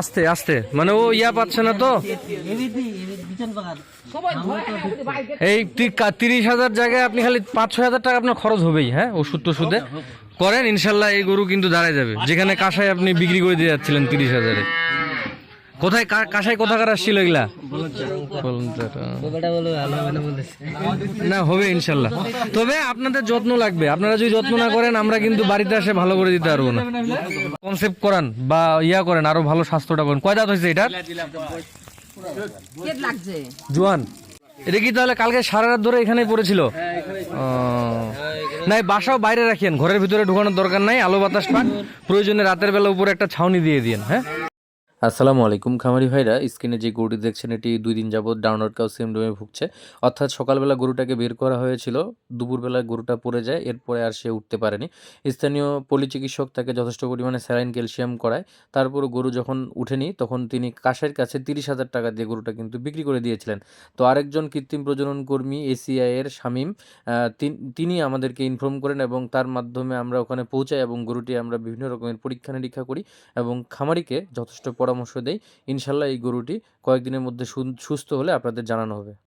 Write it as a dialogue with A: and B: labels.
A: আস্তে আস্তে মানে ও ইয়া পাচ্ছে না তো। এই 30,000 জায়গায় আপনি খালি 5-6 হাজার টাকা আপনার খরচ হবেই। হ্যাঁ, ওষুধ টষুধে করেন, ইনশাল্লাহ এই গরু কিন্তু দাঁড়ায় যাবে। যেখানে কাঁসায় আপনি বিক্রি করে দিয়ে যাচ্ছিলেন 30,000-এ, কোথায় কাঁসায় কোথাকার আসছিল এগুলা? না, হবে ইনশাল্লাহ। তবে আপনাদের যত্ন লাগবে, আপনারা যদি যত্ন না করেন আমরা কিন্তু বাড়িতে এসে ভালো করে দিতে পারবো না। কনসেপ্ট করান বা ইয়া করেন, আরো ভালো স্বাস্থ্যটা করেন। কয় দাঁত হয়েছে এটা? জোয়ান। এটা কি তাহলে কালকে সারা রাত ধরে এখানে পড়েছিল? নাই, বাসাও বাইরে রাখেন, ঘরের ভিতরে ঢুকানোর দরকার নাই। আলো বাতাস পাক, প্রয়োজনে রাতের বেলা উপরে একটা ছাউনি দিয়ে দিন। হ্যাঁ। আসসালামু আলাইকুম খামারি ভাইরা, স্ক্রিনে যে গরুটি দেখছেন এটি 2 দিন যাবত ডাউনলোড কাউ সিমডোমে ভুগছে। অর্থাৎ সকালবেলা গরুটাকে বের করা হয়েছিল, দুপুরবেলা গরুটা পড়ে যায়, এরপরে আর সে উঠতে পারেনি। স্থানীয় পল্লী চিকিৎসক তাকে যথেষ্ট পরিমাণে স্যালাইন ক্যালসিয়াম করায়। তারপরে গরু যখন উঠেনি তখন তিনি কাশের কাছে 30,000 টাকা দিয়ে গরুটা কিন্তু বিক্রি করে দিয়েছিলেন। তো আরেকজন কৃত্রিম প্রজনন কর্মী এসিআই এর শামীম, তিনি আমাদেরকে ইনফর্ম করেন এবং তার মাধ্যমে আমরা ওখানে পৌঁছাই এবং গরুটি আমরা বিভিন্ন রকমের পরীক্ষা নিরীক্ষা করি এবং খামারিকে যথেষ্ট পরামর্শ দেই। ইনশাল্লাহ এই গরুটি কয়েকদিনের মধ্যে সুস্থ হলে আপনাদের জানানো হবে।